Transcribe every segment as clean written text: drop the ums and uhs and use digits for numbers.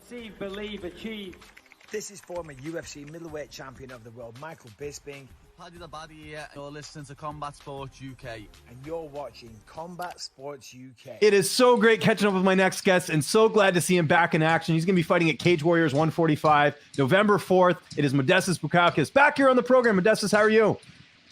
See, believe, achieve. This is former UFC middleweight champion of the world, Michael Bisping. Paddy the Baddy here, you're listening to Combat Sports UK. And you're watching Combat Sports UK. It is so great catching up with my next guest and so glad to see him back in action. He's going to be fighting at Cage Warriors 145, November 4th. It is Modestas Bukauskas. Back here on the program. Modestas, how are you?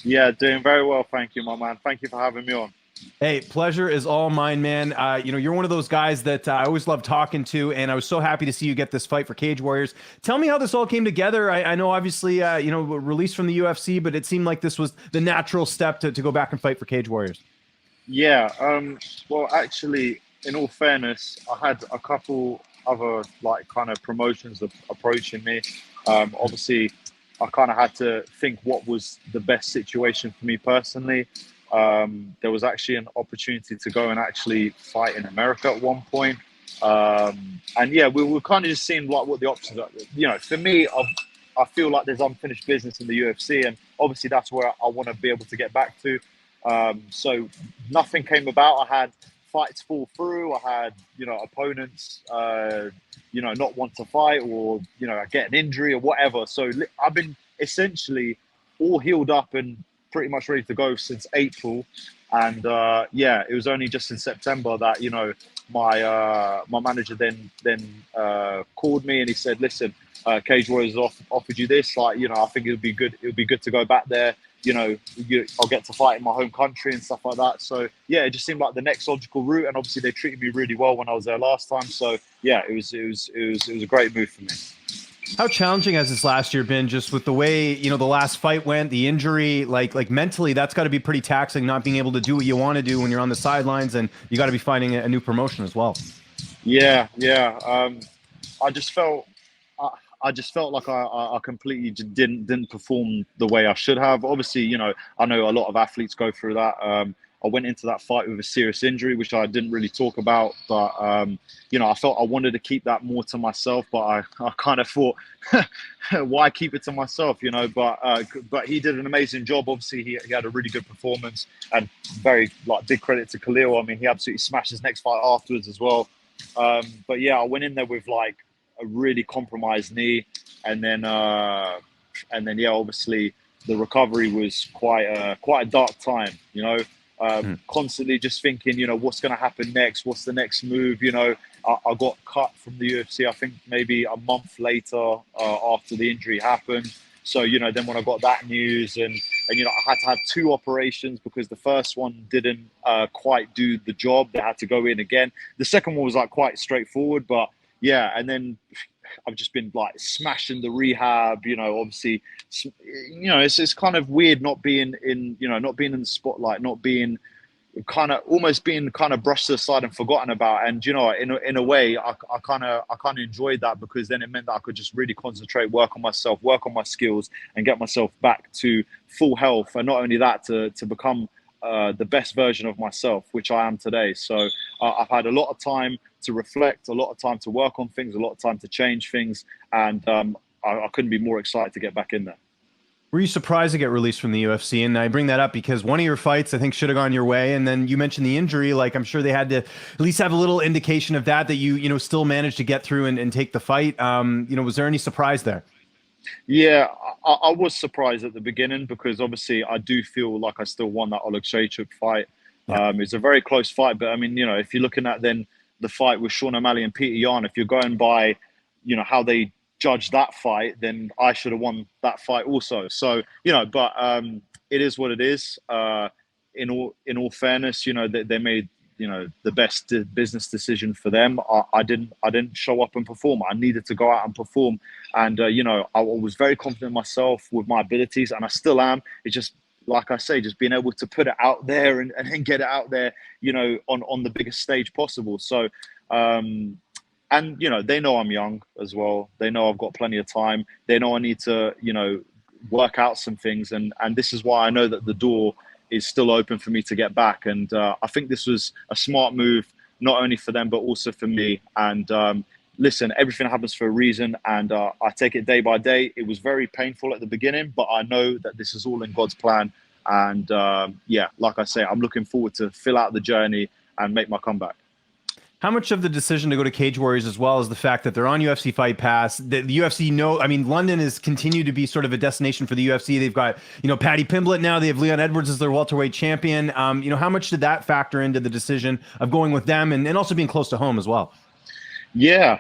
Yeah, doing very well, thank you, my man. Thank you for having me on. Hey, pleasure is all mine, man. You're one of those guys that I always love talking to, and I was so happy to see you get this fight for Cage Warriors. Tell me how this all came together. I know, obviously, released from the UFC, but it seemed like this was the natural step to go back and fight for Cage Warriors. Yeah, well, actually, in all fairness, I had a couple other kind of promotions approaching me. Obviously, I kind of had to think what was the best situation for me personally. There was actually an opportunity to go and actually fight in America at one point. And yeah, we were kind of just seeing what the options are. For me, I feel like there's unfinished business in the UFC, and obviously that's where I want to be able to get back to. So nothing came about. I had fights fall through. I had, opponents, not want to fight, or, get an injury or whatever. So I've been essentially all healed up and pretty much ready to go since April. And it was only just in September that, my manager then called me and he said, listen, Cage Warriors offered you this. I think it would be good to go back there. I'll get to fight in my home country and stuff like that. So yeah, it just seemed like the next logical route. And obviously they treated me really well when I was there last time. So yeah, it was a great move for me. How challenging has this last year been, just with the way, the last fight went, the injury, like mentally, that's got to be pretty taxing, not being able to do what you want to do when you're on the sidelines, and you got to be finding a new promotion as well. Yeah. I just felt like I completely didn't perform the way I should have. Obviously, I know a lot of athletes go through that. I went into that fight with a serious injury, which I didn't really talk about. But, I felt I wanted to keep that more to myself. But I kind of thought, why keep it to myself, But he did an amazing job. Obviously, he had a really good performance, and very big credit to Khalil. I mean, he absolutely smashed his next fight afterwards as well. But yeah, I went in there with a really compromised knee. And then obviously the recovery was quite a dark time, constantly just thinking, what's going to happen next? What's the next move? I got cut from the UFC, I think maybe a month later after the injury happened. So, then when I got that news and I had to have 2 operations because the first one didn't quite do the job. They had to go in again. The second one was quite straightforward, but yeah. And then I've just been smashing the rehab, obviously, it's kind of weird not being in the spotlight, not being almost being brushed aside and forgotten about. And, in a way, I kind of enjoyed that, because then it meant that I could just really concentrate, work on myself, work on my skills, and get myself back to full health. And not only that, to become the best version of myself, which I am today. So I've had a lot of time to reflect, a lot of time to work on things, a lot of time to change things. And I couldn't be more excited to get back in there. Were you surprised to get released from the UFC? And I bring that up because one of your fights, I think, should have gone your way. And then you mentioned the injury. I'm sure they had to at least have a little indication of that you still managed to get through and take the fight. Was there any surprise there? Yeah, I was surprised at the beginning, because obviously I do feel like I still won that Oleg Shaychuk fight. Yeah. It's a very close fight. But I mean, if you're looking at then the fight with Sean O'Malley and Peter Yan, if you're going by, how they judge that fight, then I should have won that fight also. So, but it is what it is. In all fairness, they made, the best business decision for them. I didn't show up and perform. I needed to go out and perform. And, I was very confident in myself with my abilities, and I still am. It's just, like I say, just being able to put it out there and get it out there, on the biggest stage possible. So, and, they know I'm young as well. They know I've got plenty of time. They know I need to, work out some things. And this is why I know that the door is still open for me to get back. And I think this was a smart move, not only for them, but also for me. And listen, everything happens for a reason. And I take it day by day. It was very painful at the beginning, but I know that this is all in God's plan. And like I say, I'm looking forward to fill out the journey and make my comeback. How much of the decision to go to Cage Warriors as well is the fact that they're on UFC Fight Pass? The UFC I mean, London has continued to be sort of a destination for the UFC. They've got, Paddy Pimblett now. They have Leon Edwards as their welterweight champion. How much did that factor into the decision of going with them and also being close to home as well? Yeah,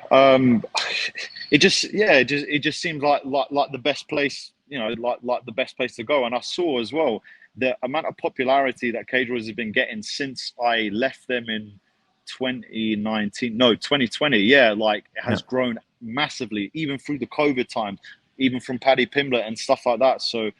it just seemed like the best place, like the best place to go. And I saw as well the amount of popularity that Cage Warriors has been getting since I left them in 2020. Yeah, like it has grown massively, even through the COVID time, even from Paddy Pimblett and stuff like that. So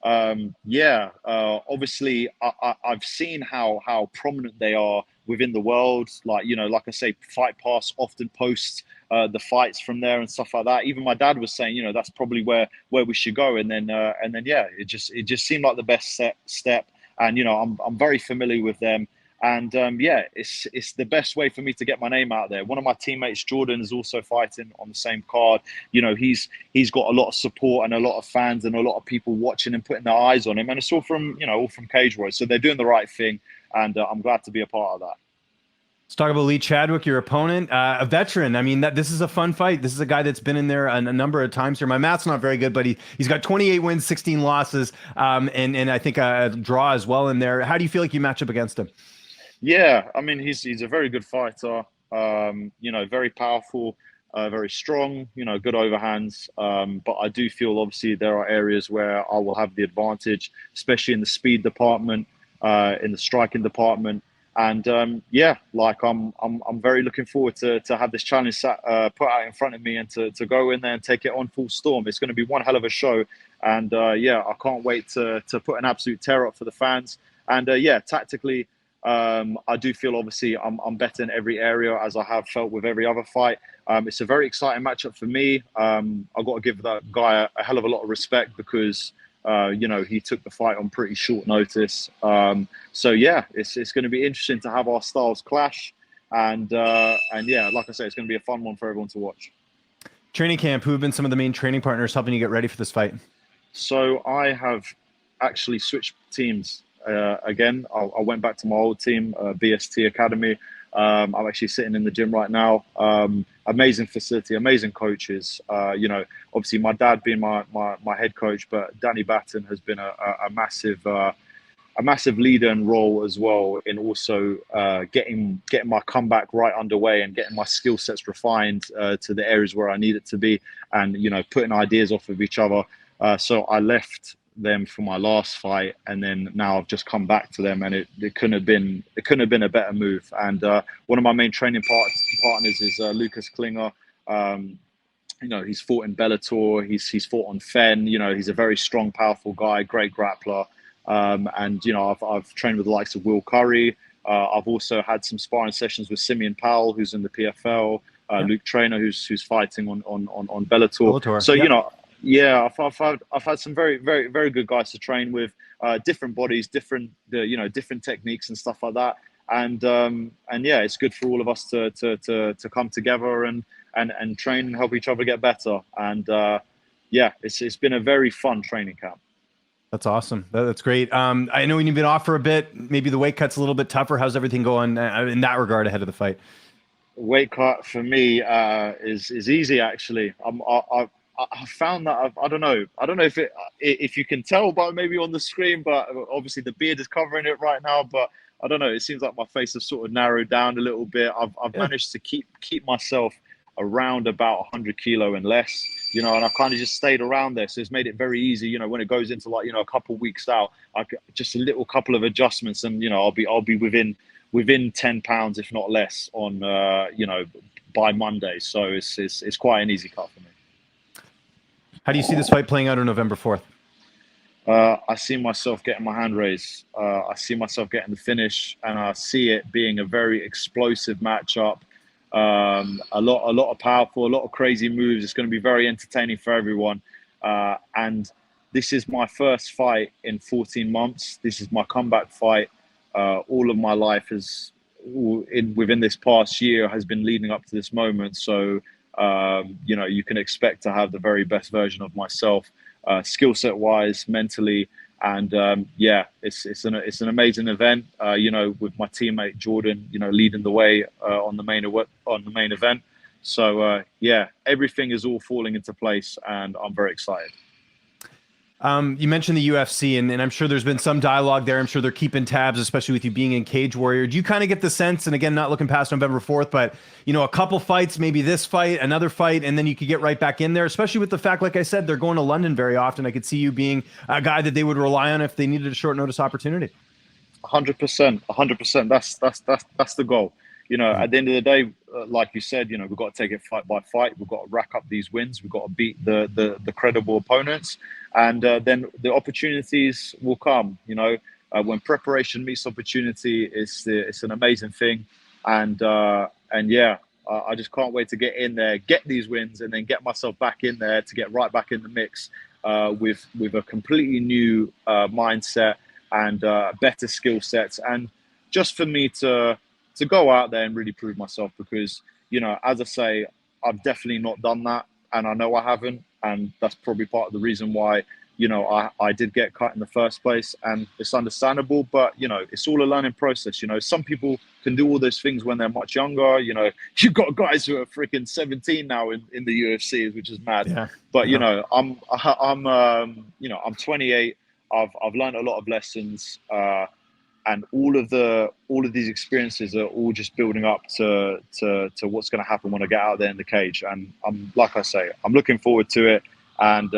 obviously I've seen how prominent they are within the world. Like I say, Fight Pass often posts the fights from there and stuff like that. Even my dad was saying, that's probably where we should go. And then it just seemed like the best step. And I'm very familiar with them. And it's the best way for me to get my name out there. One of my teammates, Jordan, is also fighting on the same card. He's got a lot of support and a lot of fans and a lot of people watching and putting their eyes on him. And it's all from Cage Warriors. So they're doing the right thing, and I'm glad to be a part of that. Let's talk about Lee Chadwick, your opponent, a veteran. I mean, this is a fun fight. This is a guy that's been in there a number of times here. My math's not very good, but he's got 28 wins, 16 losses, and I think a draw as well in there. How do you feel like you match up against him? Yeah, I mean, he's a very good fighter, very powerful, very strong, good overhands. But I do feel obviously there are areas where I will have the advantage, especially in the speed department, in the striking department. And I'm very looking forward to have this challenge put out in front of me and to go in there and take it on full storm. It's going to be one hell of a show. And I can't wait to put an absolute tear up for the fans. And tactically, I do feel obviously I'm better in every area, as I have felt with every other fight. It's a very exciting matchup for me. I've got to give that guy a hell of a lot of respect because he took the fight on pretty short notice. It's going to be interesting to have our styles clash, and like I say, it's going to be a fun one for everyone to watch. Training camp, who have been some of the main training partners helping you get ready for this fight? So I have actually switched teams. Again, I went back to my old team, BST Academy. I'm actually sitting in the gym right now. Amazing facility, amazing coaches. Obviously my dad being my head coach, but Danny Batten has been a massive leader and role as well in also getting my comeback right underway and getting my skill sets refined to the areas where I need it to be, and putting ideas off of each other. So I left them for my last fight, and then now I've just come back to them, and it couldn't have been a better move. And one of my main training partners is Lucas Klinger. He's fought in Bellator, he's fought on Fenn. He's a very strong, powerful guy, great grappler. I've trained with the likes of Will Curry. I've also had some sparring sessions with Simeon Powell, who's in the PFL, Luke Trainer, who's fighting on Bellator. So I've had some very, very, very good guys to train with, different bodies, different techniques and stuff like that. And it's good for all of us to come together and train and help each other get better. And it's been a very fun training camp. That's awesome. That's great. I know you've been off for a bit. Maybe the weight cut's a little bit tougher. How's everything going in that regard ahead of the fight? Weight cut for me is easy, actually. I found that I don't know if you can tell, but maybe on the screen, but obviously the beard is covering it right now. But I don't know. It seems like my face has sort of narrowed down a little bit. I've managed to keep myself around about 100 kilo and less, and I've kind of just stayed around there. So it's made it very easy, when it goes into a couple of weeks out, just a little couple of adjustments, and I'll be within 10 pounds, if not less, on by Monday. So it's quite an easy cut for me. How do you see this fight playing out on November 4th? I see myself getting my hand raised. I see myself getting the finish, and I see it being a very explosive matchup. A lot of powerful, a lot of crazy moves. It's going to be very entertaining for everyone. And this is my first fight in 14 months. This is my comeback fight. All of my life within this past year has been leading up to this moment. So, you can expect to have the very best version of myself, skill set wise, mentally, And it's an amazing event. With my teammate Jordan, leading the way on the main event. So everything is all falling into place, and I'm very excited. You mentioned the UFC, and I'm sure there's been some dialogue there. I'm sure they're keeping tabs, especially with you being in Cage Warrior. Do you kind of get the sense, and again, not looking past November 4th, but, a couple fights, maybe this fight, another fight, and then you could get right back in there, especially with the fact, like I said, they're going to London very often. I could see you being a guy that they would rely on if they needed a short notice opportunity. 100%. That's the goal. At the end of the day, like you said, we've got to take it fight by fight. We've got to rack up these wins. We've got to beat the credible opponents, and then the opportunities will come. When preparation meets opportunity, it's an amazing thing, and I just can't wait to get in there, get these wins, and then get myself back in there to get right back in the mix with a completely new mindset and better skill sets, and just for me to go out there and really prove myself, because, as I say, I've definitely not done that, and I know I haven't, and that's probably part of the reason why, I did get cut in the first place, and it's understandable, but, it's all a learning process. Some people can do all those things when they're much younger. You've got guys who are freaking 17 now in the UFC, which is mad. Yeah. But, I'm 28. I've learned a lot of lessons, and all of these experiences are all just building up to what's going to happen when I get out there in the cage. And I'm looking forward to it. And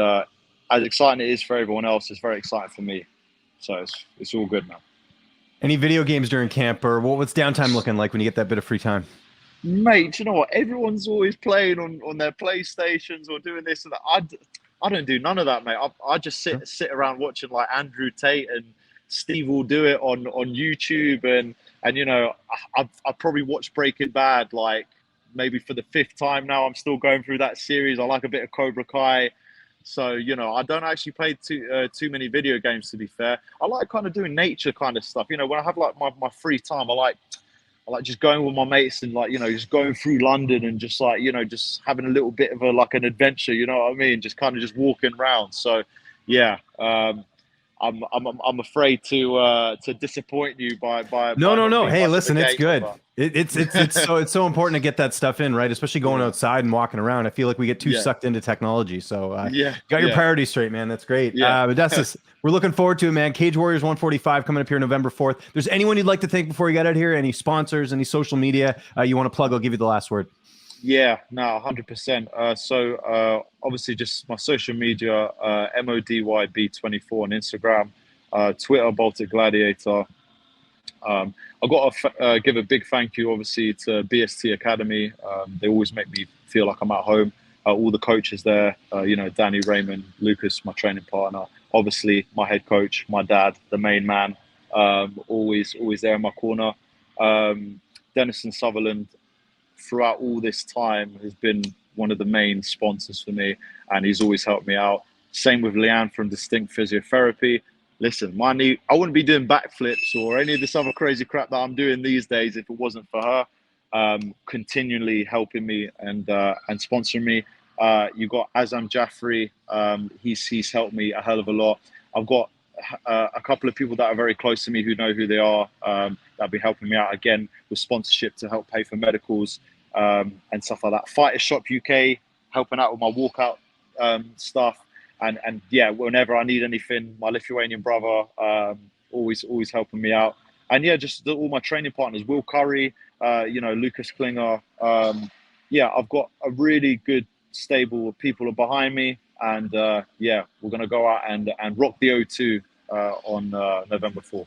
as exciting it is for everyone else, it's very exciting for me. So it's all good now. Any video games during camp, or what's downtime looking like when you get that bit of free time? Mate, you know what? Everyone's always playing on their PlayStations or doing this and that. I don't do none of that, mate. I just sit around watching like Andrew Tate and Steve will do it on YouTube, and I've probably watched Breaking Bad like maybe for the 5th time now. I'm still going through that series. I like a bit of Cobra Kai, so I don't actually play too many video games, to be fair. I like kind of doing nature kind of stuff. When I have like my free time, I like just going with my mates and just going through London and just just having a little bit of an adventure. You know what I mean? Just kind of just walking around. So yeah. I'm afraid to disappoint you by No. Hey, listen, it's good. But... It's so important to get that stuff in, right? Especially going outside and walking around. I feel like we get too sucked into technology. So got your priorities straight, man. That's great. Yeah. Modestas, we're looking forward to it, man. Cage Warriors 145 coming up here November 4th. There's anyone you'd like to thank before you get out here? Any sponsors, any social media you want to plug? I'll give you the last word. Yeah, no, 100%. So obviously just my social media, MODYB24 on Instagram, Twitter, Baltic Gladiator. I've got to give a big thank you, obviously, to BST Academy. They always make me feel like I'm at home. All the coaches there, Danny, Raymond, Lucas, my training partner, obviously my head coach, my dad, the main man, always there in my corner. Denison Sutherland, throughout all this time, has been one of the main sponsors for me, and he's always helped me out. Same with Leanne from Distinct Physiotherapy. Listen, my knee, I wouldn't be doing backflips or any of this other crazy crap that I'm doing these days if it wasn't for her continually helping me and sponsoring me. You've got Azam Jaffrey. He's helped me a hell of a lot. I've got a couple of people that are very close to me who know who they are, that'll be helping me out again with sponsorship to help pay for medicals and stuff like that. Fighters Shop UK, helping out with my walkout stuff, and yeah, whenever I need anything, my Lithuanian brother always helping me out, and yeah, just all my training partners, Will Curry, Lucas Klinger. I've got a really good stable of people behind me, and we're gonna go out and rock the O2 on November 4th.